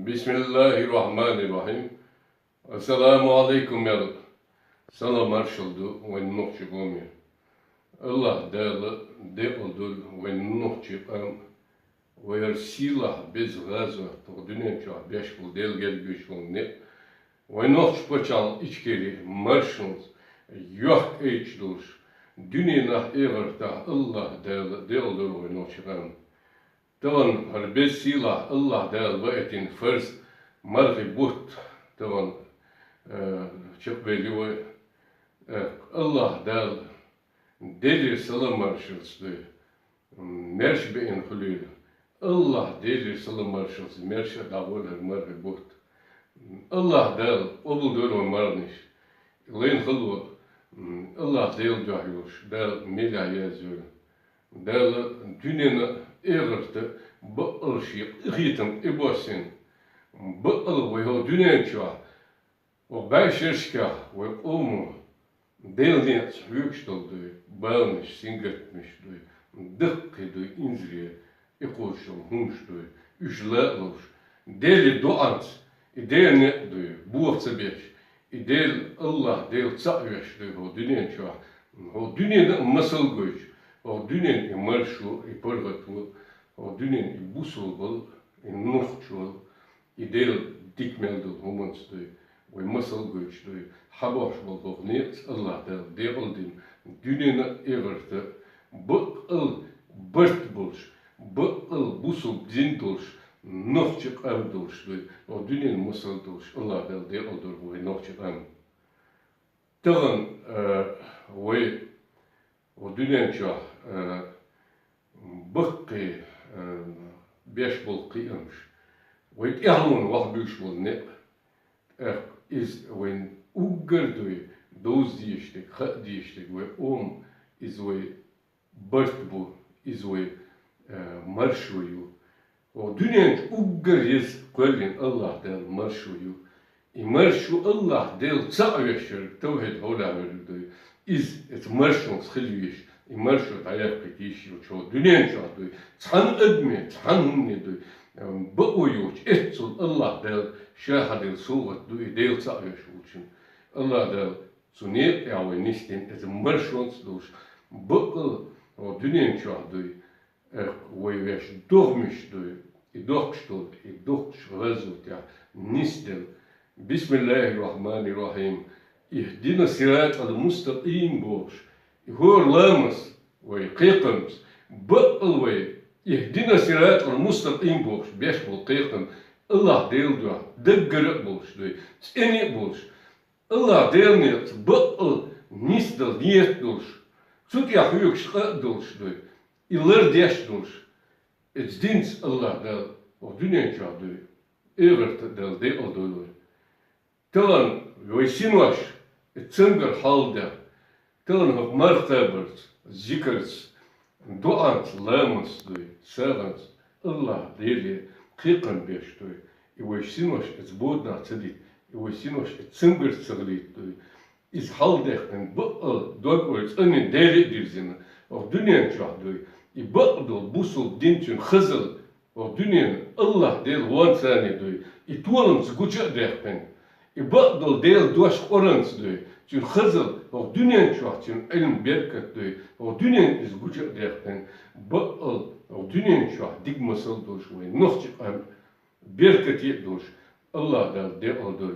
Bismillahirrahmanirrahim. Assalamu alaikum ya Rab. Salam arşıldı ve nuhçı gomi. Allah değerli de oldu ve nuhçı am ve silah biz gazı taqdinen çağ beş bul del gel güç ne ve nuhçı paçal içkeri marşons yok eç duş dünyana eğerta Allah değerli de oldu ve nuhçı am. Tavan her bez silah Allah değerli ve etin farz margibut tavan çok belli ve Allah değerli delir salam marşılsı merş beyin hulü Allah delir salam marşılsı merş davolar margibut Allah değerli obul dörü marniş leyn hulu Allah değerli cahiyuş değerli mela yazıyor değerli dünyanın eğerti bu ırşı ıhitın ibosin bu ıl ve o dünyanın çağı o başırşka ve umu değerli yüksteldi bağmış singetmişti dıkkıydı inzriye ekoşum humştu üçlağmış deli doğant ideyenetdi bu vakti beş idel Allah del çağırıştı o dünyanın çağı o dünyanın masal güç o dünyanın marşu ipargatu o dünyanın busul nuhçul idel dikmeldi humanstı ve masal güçtü haboş buldu net Allah der oldun dünyanın eğerti bu ıl bırt bulş bu ıl busul din bulş nuhçuk am bulştu o dünyanın masal bulş Allah der oldur ve nuhçuk am tağın ve o dünyanın çağı bıkkı beş bul kıymış ve ihmun vah büyüş bul ne is when ugerdu doz diyiştik ha diyiştik ve is ve bırt bu is ve marşuyu o dünyanın uger yes kollin Allah del marşuyu marşu Allah del çağırışır tevhid hola verdi is et marşun xilviş marşu tayak kitiş o dünyanın çağırdı çan edme çan ne du bu uyuş etsul Allah del şahadil suvat du del çağırış için Allah del sunnet ya ve nistin et marşun duş bu o dünyanın çağırdı ve veş doğmuştu doğmuştu rezult ya nistin Bismillahirrahmanirrahim اهدنا الصراط المستقيم بوش هو لامس ويقيقمس بقلوي اهدنا الصراط المستقيم بوش بيش بالقيقم الله ديل دوا دقر بوش دوي تاني بوش الله ديل نيت بقل نيستل نيت دوش سوت يحيوك شقاق دوش دوي إلر ديش دوش اتدينس الله ديل ودنيا جا دوي إغرت ديل ديل دوي تلان ويسينوش Tzingr halde, tellen op martabert, zikers, doant lamens doy, serens, Allah deli, kikan besh doy, iwesinos et bodna tzedit, iwesinos et tzingr tzedit doy, is haldechten bu'al dogwort anin deli dirzina, of dünyan çah doy, i ba'dol busul dintun khizl, of dünyan Allah del wansani doy, i tuolum zgucha dechten, İbadol değil duaş orans diyor. Çünkü hızıl o dünyanın çoğu için ilim berkat diyor. O dünyanın izguca derken ba'al o dünyanın çoğu digmasal duş ve nohçuk am berkat yet duş. Allah da de oldur.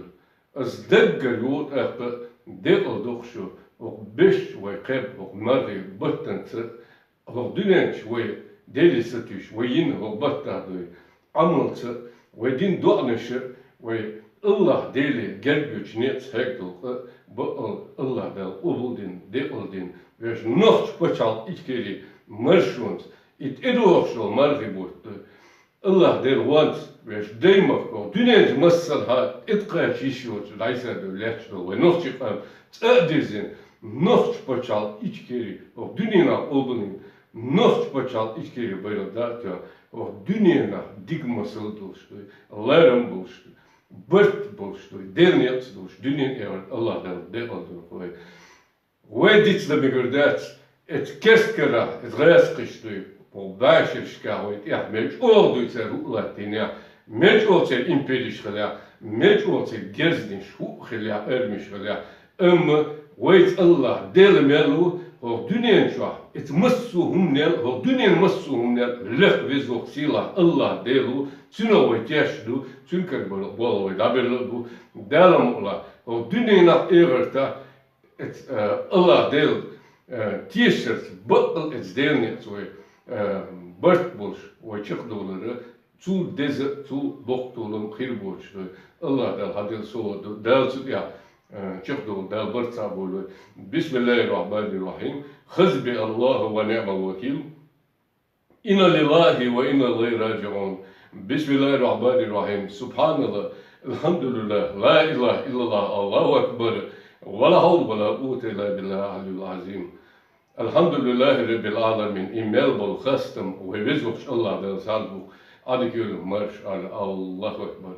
Az degger yol akı de olduk şu. O beş ve kayb o marri battan tı. O dünyanın çoğu deli satış ve yine o batta diyor. Amal tı ve din doğanışı ve Allah deli gergüç net hektul bu Allah del ubuldin de oldin ve nocht paçal içkeri marşuns it edoşol margibut Allah der want ve deymak o dünenc masal ha etqa çişiyor daysa de leçdo ve nocht çıkan tsadizin nocht paçal içkeri o dünena obuldin nocht paçal içkeri böyle da o dünena digmasal dolştu Allah'ın bolştu Bırt buluştu, dernet buluştu, dünyanın evvel Allah'tan de oldu koy. Ve ditle begirdat, et kerskera, et gayas kıştı, o başır şka, o et yahmeş, oldu ise ru'latine, Met olsa impediş gıla, met olsa gezdin şu gıla, ermiş gıla. Ama ويت الله دل ملو هو دنيا شو اتمسوهم نل هو دنيا مسوهم نل لخ بزوق سيلا الله دلو شنو ويتشدو شنو كبر بولو دابلو دلم الله هو دنيا نق إيرتا الله دل تيشرت بطل اتدلني سوي برت بولش ويشق دولار تو دز تو بوقتولم خير بولش الله دل هادل سو دل يا شفتوا ده برصع بقول بسم الله الرحمن الرحيم حسبي الله ونعم الوكيل إنا لله وإنا إليه راجعون بسم الله الرحمن الرحيم سبحان الله الحمد لله لا إله إلا الله الله أكبر ولا حول ولا قوة إلا بالله العلي العظيم الحمد لله رب العالمين إيميل بالخستم ويبزوش الله ده سالبو على كل مرش على الله أكبر